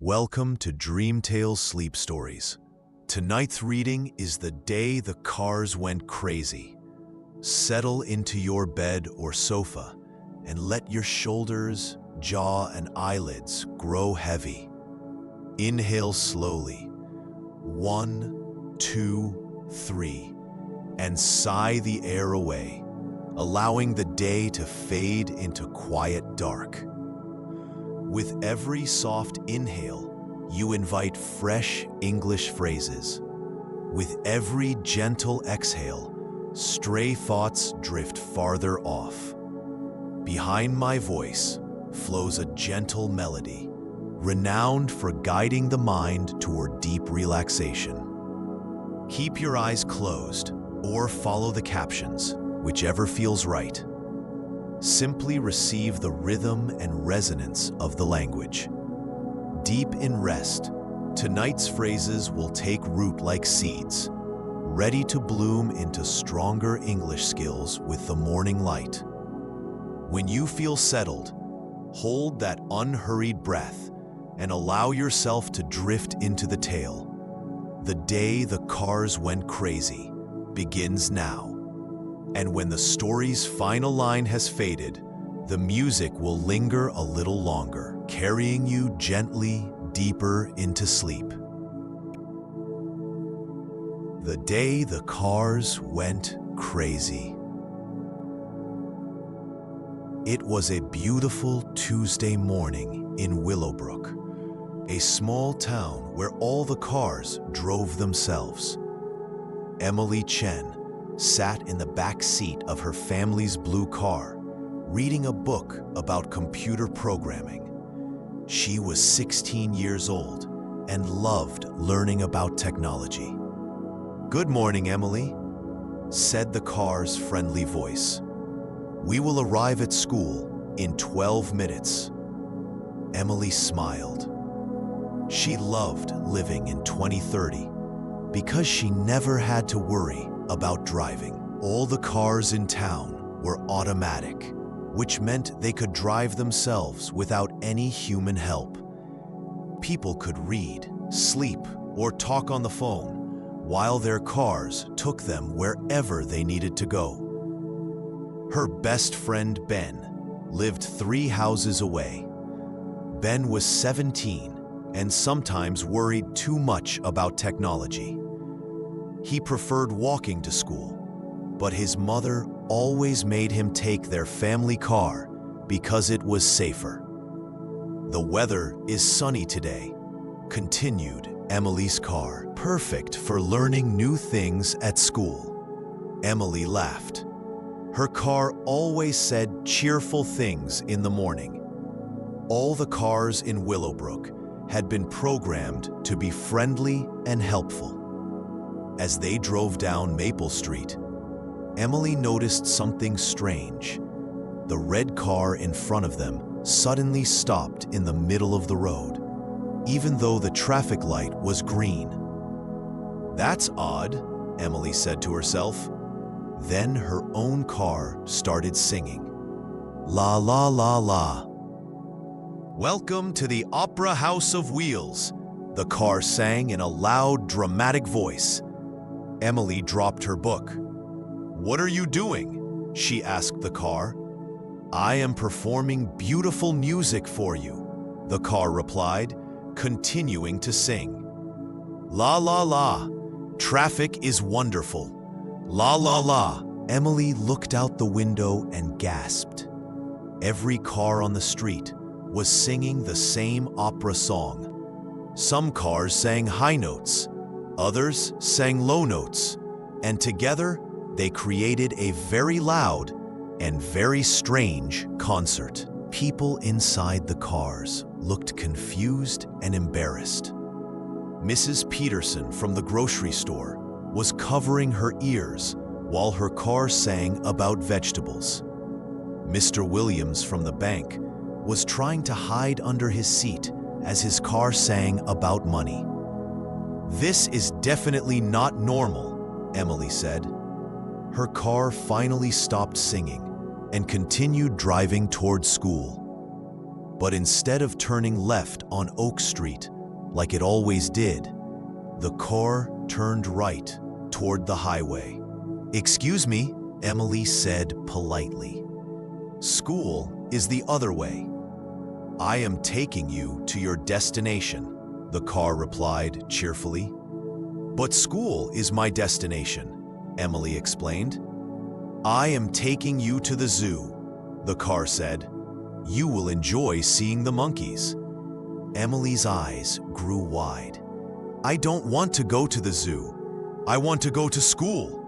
Welcome to Dreamtale Sleep Stories. Tonight's reading is The Day the Cars Went Crazy. Settle into your bed or sofa and let your shoulders, jaw, and eyelids grow heavy. Inhale slowly. 1, 2, 3, and sigh the air away, allowing the day to fade into quiet dark. With every soft inhale, you invite fresh English phrases. With every gentle exhale, stray thoughts drift farther off. Behind my voice flows a gentle melody, renowned for guiding the mind toward deep relaxation. Keep your eyes closed or follow the captions, whichever feels right. Simply receive the rhythm and resonance of the language. Deep in rest, tonight's phrases will take root like seeds, ready to bloom into stronger English skills with the morning light. When you feel settled, hold that unhurried breath and allow yourself to drift into the tale. The day the cars went crazy begins now. And when the story's final line has faded, the music will linger a little longer, carrying you gently deeper into sleep. The day the cars went crazy. It was a beautiful Tuesday morning in Willowbrook, a small town where all the cars drove themselves. Emily Chen sat in the back seat of her family's blue car, reading a book about computer programming. She was 16 years old and loved learning about technology. "Good morning, Emily," said the car's friendly voice. "We will arrive at school in 12 minutes. Emily smiled. She loved living in 2030 because she never had to worry about driving. All the cars in town were automatic, which meant they could drive themselves without any human help. People could read, sleep, or talk on the phone, while their cars took them wherever they needed to go. Her best friend Ben lived 3 houses away. Ben was 17 and sometimes worried too much about technology. He preferred walking to school, but his mother always made him take their family car because it was safer. "The weather is sunny today," continued Emily's car, "perfect for learning new things at school." Emily laughed. Her car always said cheerful things in the morning. All the cars in Willowbrook had been programmed to be friendly and helpful. As they drove down Maple Street, Emily noticed something strange. The red car in front of them suddenly stopped in the middle of the road, even though the traffic light was green. "That's odd," Emily said to herself. Then her own car started singing. "La la la la." "Welcome to the Opera House of Wheels," the car sang in a loud, dramatic voice. Emily dropped her book. "What are you doing?" she asked the car. "I am performing beautiful music for you," the car replied, continuing to sing. "La la la, traffic is wonderful. La la la." Emily looked out the window and gasped. Every car on the street was singing the same opera song. Some cars sang high notes, others sang low notes, and together they created a very loud and very strange concert. People inside the cars looked confused and embarrassed. Mrs. Peterson from the grocery store was covering her ears while her car sang about vegetables. Mr. Williams from the bank was trying to hide under his seat as his car sang about money. "This is definitely not normal," Emily said. Her car finally stopped singing and continued driving toward school. But instead of turning left on Oak Street, like it always did, the car turned right toward the highway. "Excuse me," Emily said politely. "School is the other way." "I am taking you to your destination," the car replied cheerfully. "But school is my destination," Emily explained. "I am taking you to the zoo," the car said. "You will enjoy seeing the monkeys." Emily's eyes grew wide. "I don't want to go to the zoo. I want to go to school."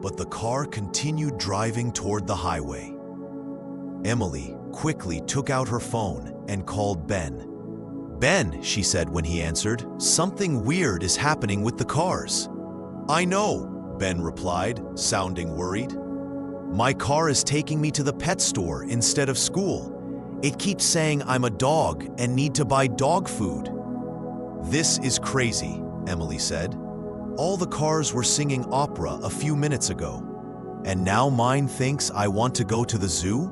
But the car continued driving toward the highway. Emily quickly took out her phone and called Ben. "Ben," she said when he answered, "something weird is happening with the cars." "I know," Ben replied, sounding worried. "My car is taking me to the pet store instead of school. It keeps saying I'm a dog and need to buy dog food." "This is crazy," Emily said. "All the cars were singing opera a few minutes ago, and now mine thinks I want to go to the zoo?"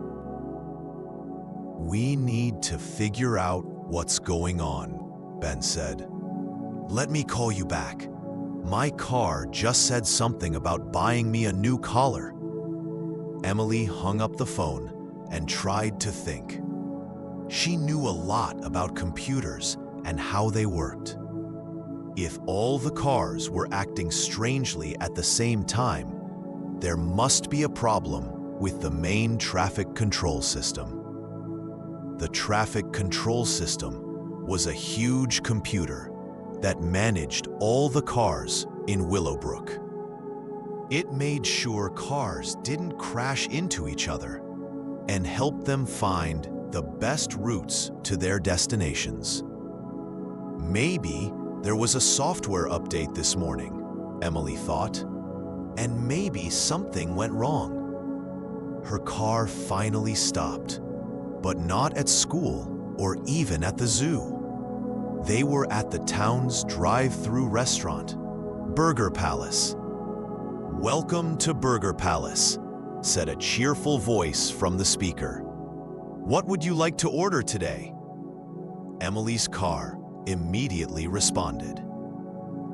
"We need to figure out what's going on," Ben said. "Let me call you back. My car just said something about buying me a new collar." Emily hung up the phone and tried to think. She knew a lot about computers and how they worked. If all the cars were acting strangely at the same time, there must be a problem with the main traffic control system. The traffic control system was a huge computer that managed all the cars in Willowbrook. It made sure cars didn't crash into each other and helped them find the best routes to their destinations. Maybe there was a software update this morning, Emily thought, and maybe something went wrong. Her car finally stopped, but not at school or even at the zoo. They were at the town's drive-through restaurant, Burger Palace. "Welcome to Burger Palace," said a cheerful voice from the speaker. "What would you like to order today?" Emily's car immediately responded.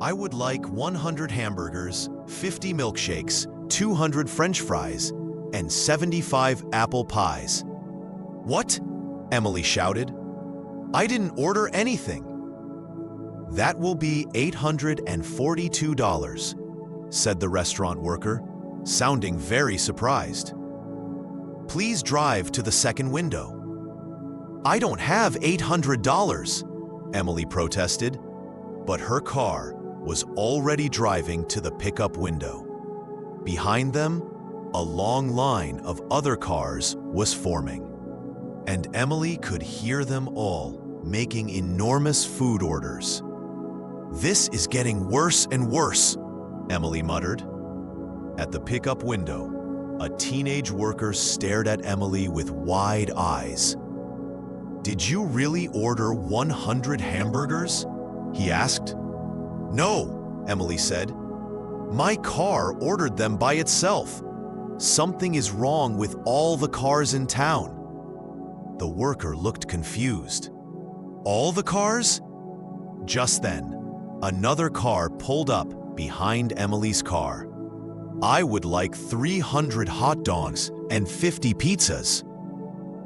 "I would like 100 hamburgers, 50 milkshakes, 200 French fries, and 75 apple pies." "What?" Emily shouted. "I didn't order anything." "That will be $842, said the restaurant worker, sounding very surprised. "Please drive to the second window." "I don't have $800, Emily protested, but her car was already driving to the pickup window. Behind them, a long line of other cars was forming, and Emily could hear them all making enormous food orders. "This is getting worse and worse," Emily muttered. At the pickup window, a teenage worker stared at Emily with wide eyes. "Did you really order 100 hamburgers?" he asked. "No," Emily said. "My car ordered them by itself. Something is wrong with all the cars in town." The worker looked confused. "All the cars?" Just then, another car pulled up behind Emily's car. "I would like 300 hot dogs and 50 pizzas,"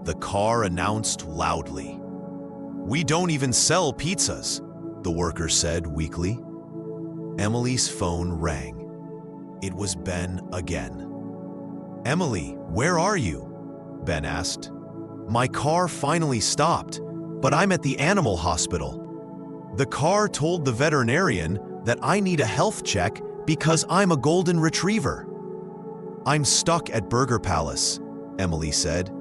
the car announced loudly. "We don't even sell pizzas," the worker said weakly. Emily's phone rang. It was Ben again. "Emily, where are you?" Ben asked. "My car finally stopped, but I'm at the animal hospital. The car told the veterinarian that I need a health check because I'm a golden retriever." "I'm stuck at Burger Palace," Emily said.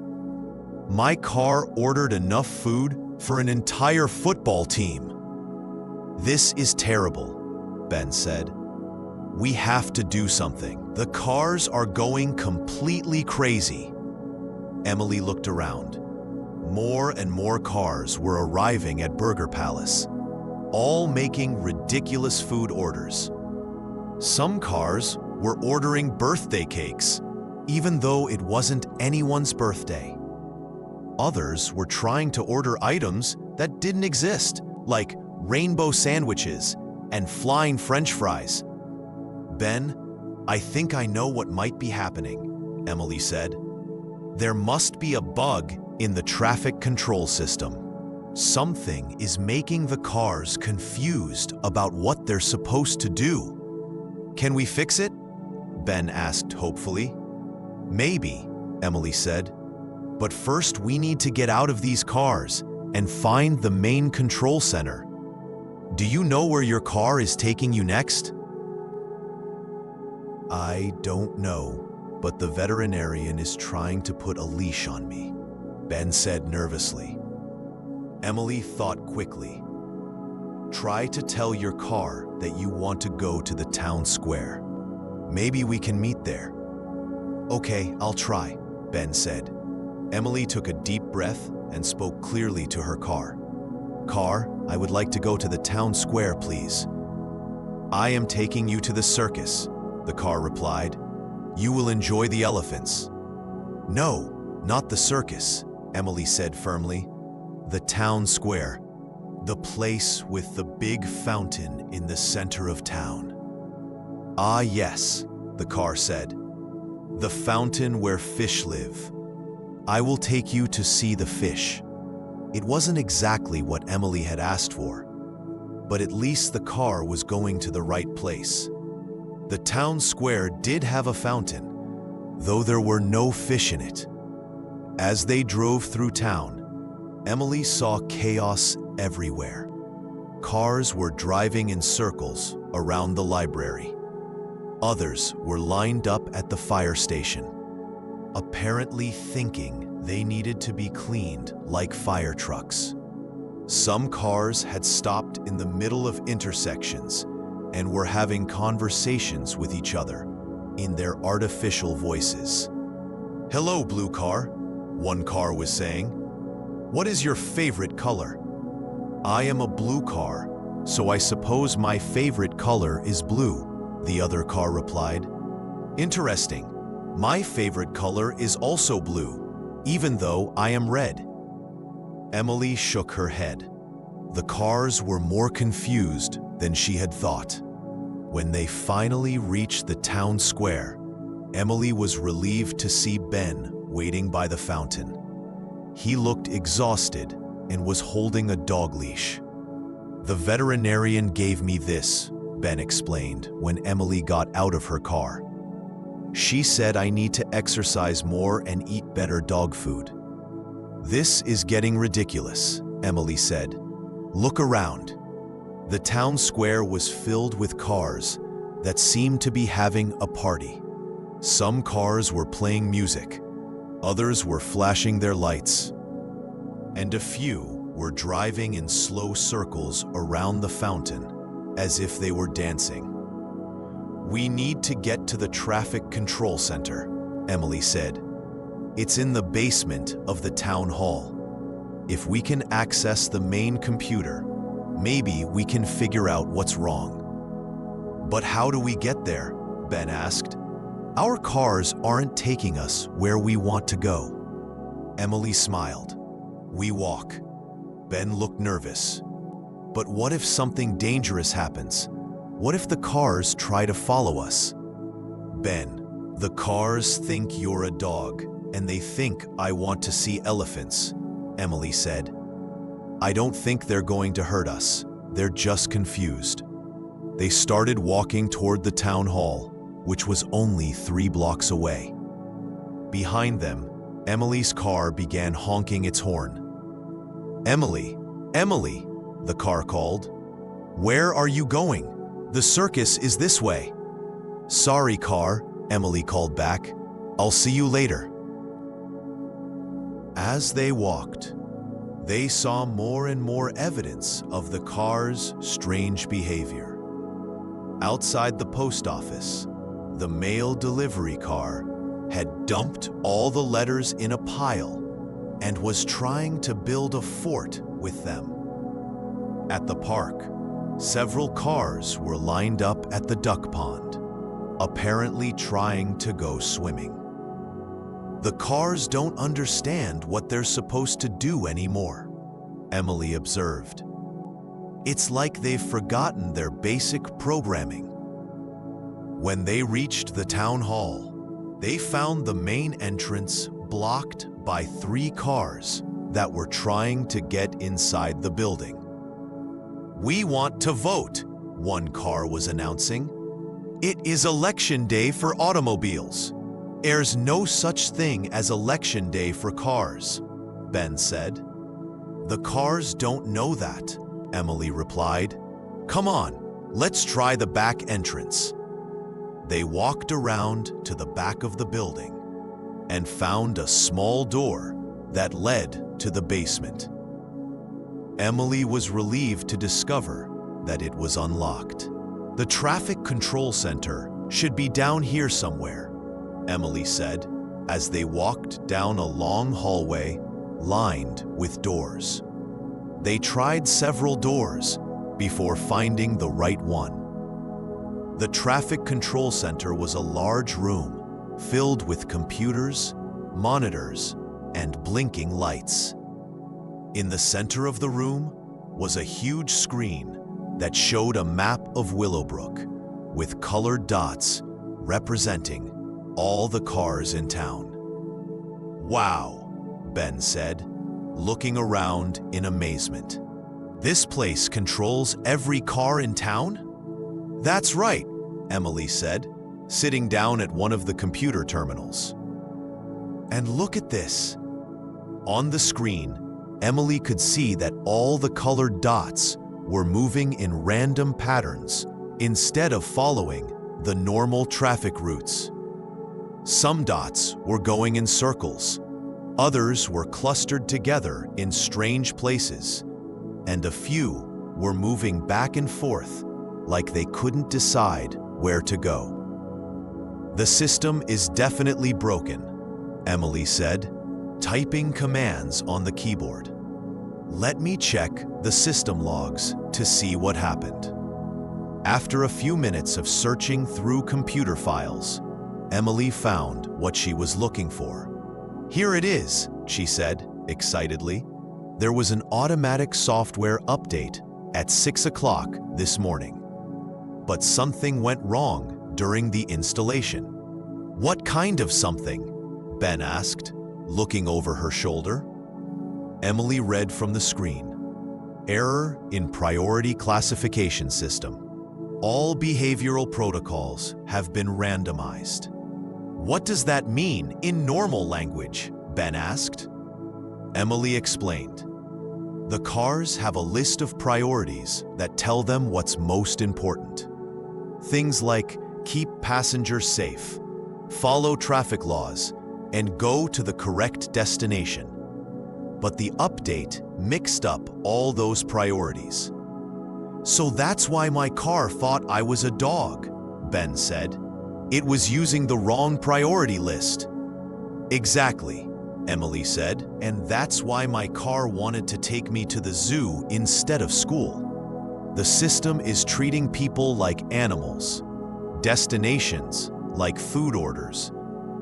"My car ordered enough food for an entire football team." "This is terrible," Ben said. "We have to do something. The cars are going completely crazy." Emily looked around. More and more cars were arriving at Burger Palace, all making ridiculous food orders. Some cars were ordering birthday cakes, even though it wasn't anyone's birthday. Others were trying to order items that didn't exist, like rainbow sandwiches and flying French fries. "Ben, I think I know what might be happening," Emily said. "There must be a bug in the traffic control system. Something is making the cars confused about what they're supposed to do." "Can we fix it?" Ben asked hopefully. "Maybe," Emily said. "But first we need to get out of these cars and find the main control center. Do you know where your car is taking you next?" "I don't know, but the veterinarian is trying to put a leash on me," Ben said nervously. Emily thought quickly. "Try to tell your car that you want to go to the town square. Maybe we can meet there." "Okay, I'll try," Ben said. Emily took a deep breath and spoke clearly to her car. "Car, I would like to go to the town square, please." "I am taking you to the circus," the car replied. "You will enjoy the elephants." "No, not the circus," Emily said firmly. "The town square, the place with the big fountain in the center of town." "Ah, yes," the car said. "The fountain where fish live. I will take you to see the fish." It wasn't exactly what Emily had asked for, but at least the car was going to the right place. The town square did have a fountain, though there were no fish in it. As they drove through town, Emily saw chaos everywhere. Cars were driving in circles around the library. Others were lined up at the fire station, apparently thinking they needed to be cleaned like fire trucks. Some cars had stopped in the middle of intersections and were having conversations with each other in their artificial voices. "Hello, blue car," one car was saying. "What is your favorite color?" "I am a blue car, so I suppose my favorite color is blue," the other car replied. "Interesting. My favorite color is also blue, even though I am red." Emily shook her head. The cars were more confused than she had thought. When they finally reached the town square, Emily was relieved to see Ben waiting by the fountain. He looked exhausted and was holding a dog leash. "The veterinarian gave me this," Ben explained when Emily got out of her car. "She said I need to exercise more and eat better dog food." "This is getting ridiculous," Emily said. "Look around." The town square was filled with cars that seemed to be having a party. Some cars were playing music, others were flashing their lights, and a few were driving in slow circles around the fountain as if they were dancing. "We need to get to the traffic control center," Emily said. "It's in the basement of the town hall. If we can access the main computer, maybe we can figure out what's wrong." "But how do we get there?" Ben asked. "Our cars aren't taking us where we want to go." Emily smiled. "We walk." Ben looked nervous. "But what if something dangerous happens? What if the cars try to follow us?" "Ben, the cars think you're a dog, and they think I want to see elephants," Emily said. "I don't think they're going to hurt us. They're just confused." They started walking toward the town hall, which was only 3 blocks away. Behind them, Emily's car began honking its horn. "Emily, Emily," the car called. "Where are you going? The circus is this way." "Sorry, car," Emily called back. "I'll see you later." As they walked, they saw more and more evidence of the car's strange behavior. Outside the post office, the mail delivery car had dumped all the letters in a pile and was trying to build a fort with them. At the park, several cars were lined up at the duck pond, apparently trying to go swimming. The cars don't understand what they're supposed to do anymore, Emily observed. It's like they've forgotten their basic programming. When they reached the town hall, they found the main entrance blocked by 3 cars that were trying to get inside the building. "We want to vote," one car was announcing. "It is election day for automobiles. There's no such thing as election day for cars," Ben said. "The cars don't know that," Emily replied. "Come on, let's try the back entrance." They walked around to the back of the building and found a small door that led to the basement. Emily was relieved to discover that it was unlocked. "The traffic control center should be down here somewhere," Emily said, as they walked down a long hallway lined with doors. They tried several doors before finding the right one. The traffic control center was a large room filled with computers, monitors, and blinking lights. In the center of the room was a huge screen that showed a map of Willowbrook with colored dots representing all the cars in town. "Wow," Ben said, looking around in amazement. "This place controls every car in town?" "That's right," Emily said, sitting down at one of the computer terminals. "And look at this." On the screen, Emily could see that all the colored dots were moving in random patterns instead of following the normal traffic routes. Some dots were going in circles, others were clustered together in strange places, and a few were moving back and forth like they couldn't decide where to go. "The system is definitely broken," Emily said, typing commands on the keyboard. "Let me check the system logs to see what happened." After a few minutes of searching through computer files, Emily found what she was looking for. "Here it is," she said excitedly. "There was an automatic software update at 6 o'clock this morning. But something went wrong during the installation." "What kind of something?" Ben asked, looking over her shoulder. Emily read from the screen. "Error in priority classification system. All behavioral protocols have been randomized." "What does that mean in normal language?" Ben asked. Emily explained. "The cars have a list of priorities that tell them what's most important. Things like keep passengers safe, follow traffic laws, and go to the correct destination. But the update mixed up all those priorities. So that's why my car thought I was a dog," Ben said. "It was using the wrong priority list." "Exactly," Emily said, "and that's why my car wanted to take me to the zoo instead of school. The system is treating people like animals, destinations like food orders,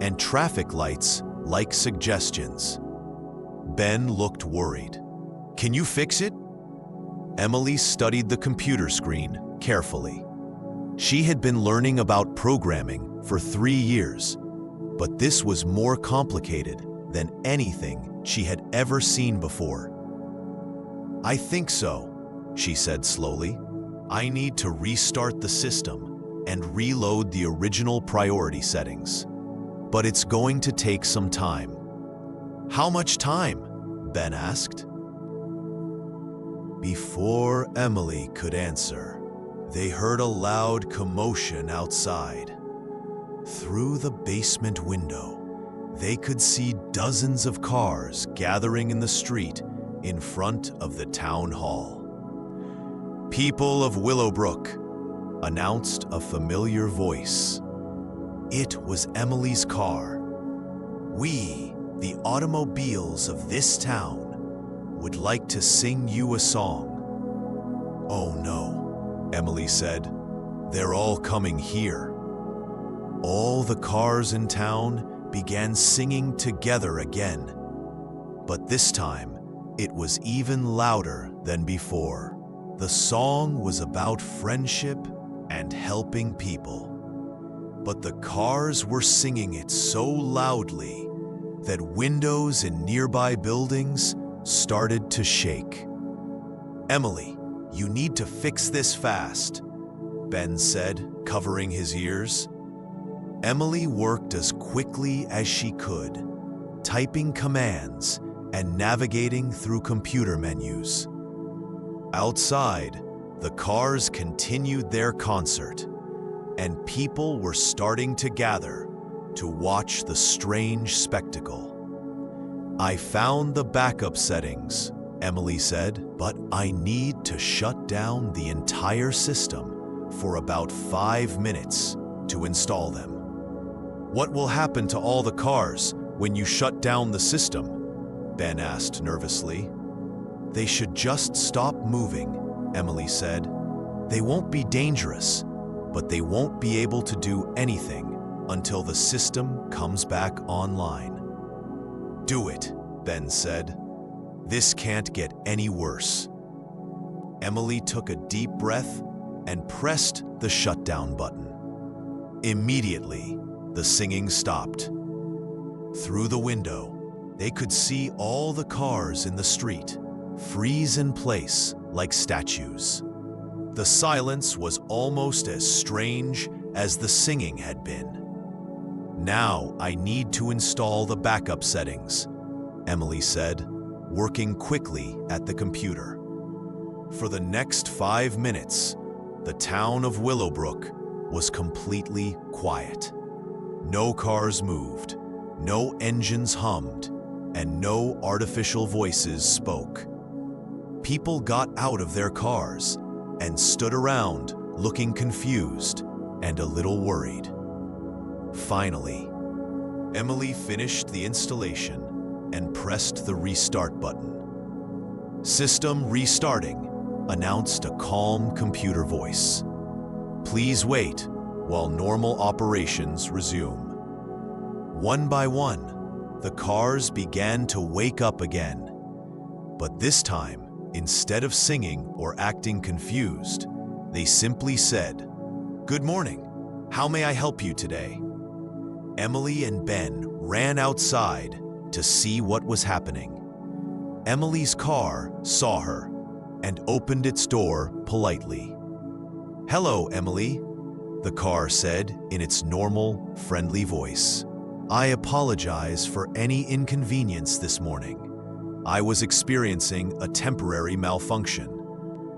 and traffic lights like suggestions." Ben looked worried. "Can you fix it?" Emily studied the computer screen carefully. She had been learning about programming for 3 years, but this was more complicated than anything she had ever seen before. "I think so," she said slowly. "I need to restart the system and reload the original priority settings. But it's going to take some time." "How much time?" Ben asked. Before Emily could answer, they heard a loud commotion outside. Through the basement window, they could see dozens of cars gathering in the street in front of the town hall. "People of Willowbrook," announced a familiar voice. It was Emily's car. "We, the automobiles of this town, would like to sing you a song." "Oh no," Emily said. "They're all coming here. All the cars in town began singing together again. But this time, it was even louder than before. The song was about friendship and helping people. But the cars were singing it so loudly that windows in nearby buildings started to shake. "Emily, you need to fix this fast," Ben said, covering his ears. Emily worked as quickly as she could, typing commands and navigating through computer menus. Outside, the cars continued their concert, and people were starting to gather to watch the strange spectacle. "I found the backup settings," Emily said, "but I need to shut down the entire system for about 5 minutes to install them." "What will happen to all the cars when you shut down the system?" Ben asked nervously. "They should just stop moving," Emily said. "They won't be dangerous, but they won't be able to do anything until the system comes back online." "Do it," Ben said. "This can't get any worse." Emily took a deep breath and pressed the shutdown button. Immediately, the singing stopped. Through the window, they could see all the cars in the street freeze in place like statues. The silence was almost as strange as the singing had been. "Now I need to install the backup settings," Emily said, working quickly at the computer. For the next 5 minutes, the town of Willowbrook was completely quiet. No cars moved, no engines hummed, and no artificial voices spoke. People got out of their cars and stood around looking confused and a little worried. Finally, Emily finished the installation and pressed the restart button. "System restarting," announced a calm computer voice. "Please wait while normal operations resume." One by one, the cars began to wake up again. But this time, instead of singing or acting confused, they simply said, "Good morning. How may I help you today?" Emily and Ben ran outside to see what was happening. Emily's car saw her and opened its door politely. "Hello, Emily," the car said in its normal, friendly voice. "I apologize for any inconvenience this morning. I was experiencing a temporary malfunction.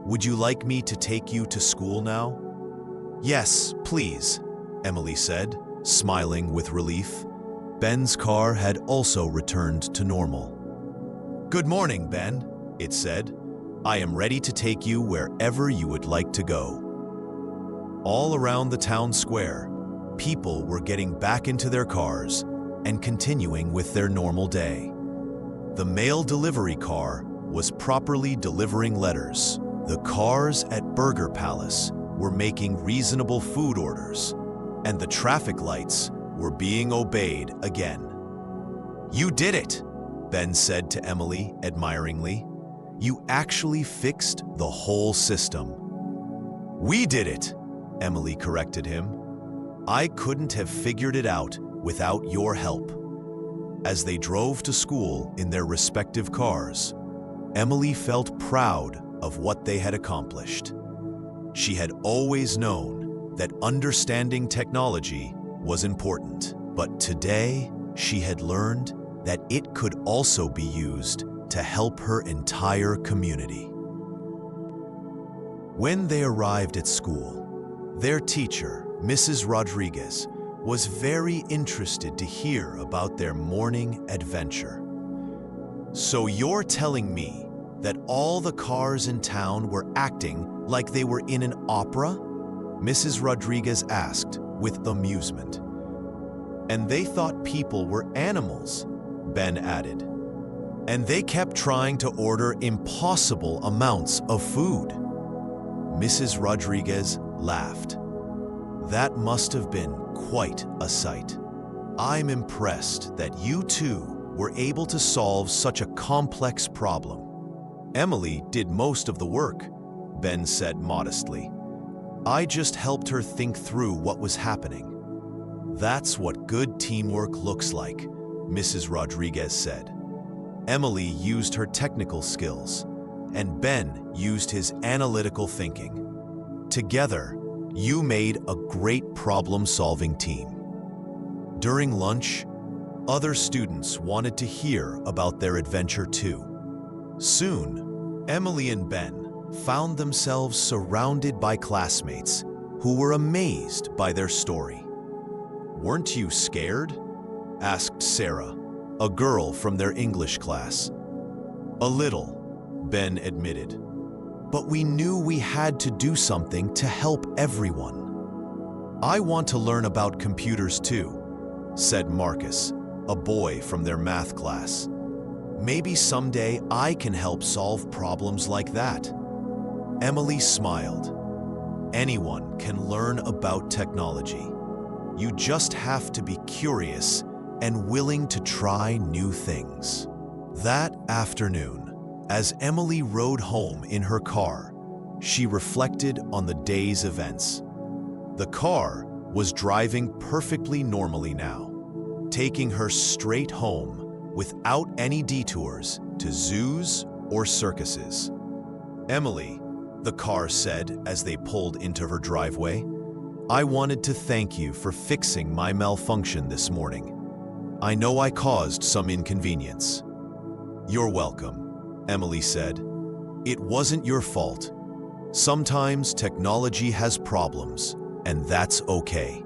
Would you like me to take you to school now?" "Yes, please," Emily said, smiling with relief. Ben's car had also returned to normal. "Good morning, Ben," it said. "I am ready to take you wherever you would like to go." All around the town square, people were getting back into their cars and continuing with their normal day. The mail delivery car was properly delivering letters. The cars at Burger Palace were making reasonable food orders, and the traffic lights were being obeyed again. "You did it," Ben said to Emily admiringly. "You actually fixed the whole system." "We did it," Emily corrected him. "I couldn't have figured it out without your help." As they drove to school in their respective cars, Emily felt proud of what they had accomplished. She had always known that understanding technology was important, but today she had learned that it could also be used to help her entire community. When they arrived at school, their teacher, Mrs. Rodriguez, was very interested to hear about their morning adventure. "So you're telling me that all the cars in town were acting like they were in an opera?" Mrs. Rodriguez asked with amusement. "And they thought people were animals," Ben added. "And they kept trying to order impossible amounts of food." Mrs. Rodriguez laughed. "That must have been quite a sight. I'm impressed that you two were able to solve such a complex problem. Emily did most of the work, Ben said modestly. I just helped her think through what was happening. That's what good teamwork looks like, Mrs. Rodriguez said. Emily used her technical skills, and Ben used his analytical thinking. Together, you made a great problem-solving team. During lunch, other students wanted to hear about their adventure too. Soon, Emily and Ben found themselves surrounded by classmates who were amazed by their story. Weren't you scared? Asked Sarah, a girl from their English class. A little, Ben admitted. But we knew we had to do something to help everyone. I want to learn about computers too, said Marcus, a boy from their math class. Maybe someday I can help solve problems like that. Emily smiled. Anyone can learn about technology. You just have to be curious and willing to try new things. That afternoon, as Emily rode home in her car, she reflected on the day's events. The car was driving perfectly normally now, taking her straight home without any detours to zoos or circuses. Emily, the car said as they pulled into her driveway, I wanted to thank you for fixing my malfunction this morning. I know I caused some inconvenience. You're welcome, Emily said. It wasn't your fault. Sometimes technology has problems, and that's okay.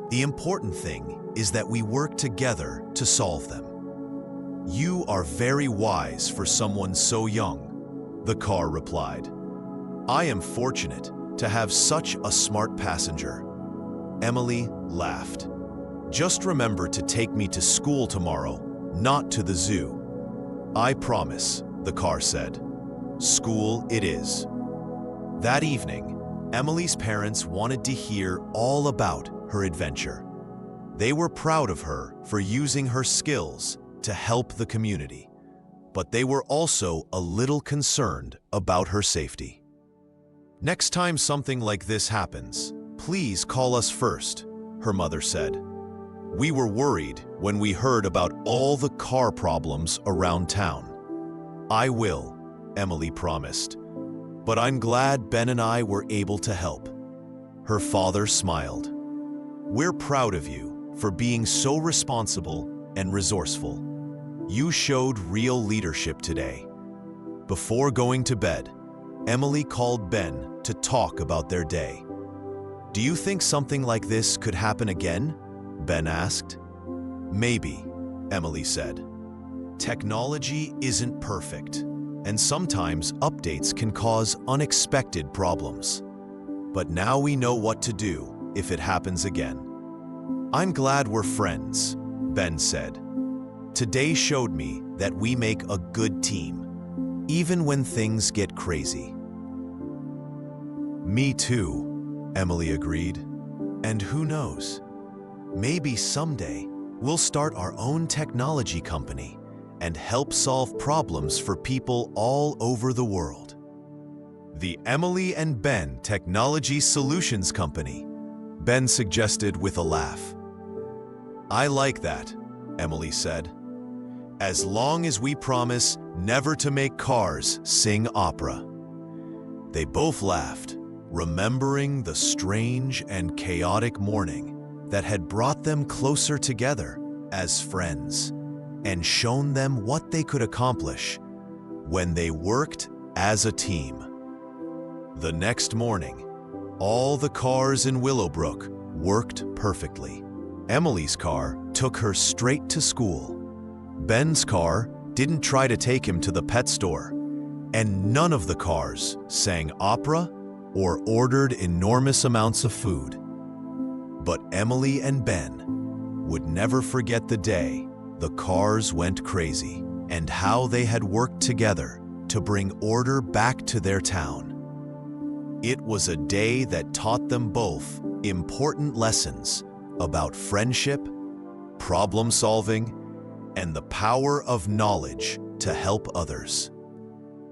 The important thing is that we work together to solve them. You are very wise for someone so young, the car replied. I am fortunate to have such a smart passenger. Emily laughed. Just remember to take me to school tomorrow, not to the zoo. I promise, the car said. School it is. That evening, Emily's parents wanted to hear all about her adventure. They were proud of her for using her skills to help the community, but they were also a little concerned about her safety. Next time something like this happens, please call us first, her mother said. We were worried when we heard about all the car problems around town. I will, Emily promised. But I'm glad Ben and I were able to help. Her father smiled. We're proud of you for being so responsible and resourceful. You showed real leadership today. Before going to bed, Emily called Ben to talk about their day. Do you think something like this could happen again? Ben asked. Maybe, Emily said. Technology isn't perfect, and sometimes updates can cause unexpected problems. But now we know what to do if it happens again. I'm glad we're friends, Ben said. Today showed me that we make a good team, even when things get crazy. Me too, Emily agreed. And who knows? Maybe someday we'll start our own technology company and help solve problems for people all over the world. The Emily and Ben Technology Solutions Company, Ben suggested with a laugh. I like that, Emily said. As long as we promise never to make cars sing opera. They both laughed, remembering the strange and chaotic morning that had brought them closer together as friends and shown them what they could accomplish when they worked as a team. The next morning, all the cars in Willowbrook worked perfectly. Emily's car took her straight to school. Ben's car didn't try to take him to the pet store, and none of the cars sang opera or ordered enormous amounts of food. But Emily and Ben would never forget the day the cars went crazy and how they had worked together to bring order back to their town. It was a day that taught them both important lessons about friendship, problem solving, and the power of knowledge to help others.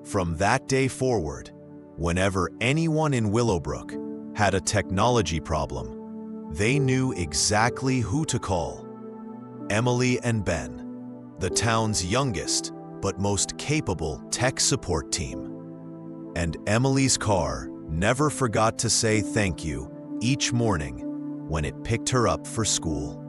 From that day forward, whenever anyone in Willowbrook had a technology problem, they knew exactly who to call. Emily and Ben, the town's youngest but most capable tech support team. And Emily's car never forgot to say thank you each morning when it picked her up for school.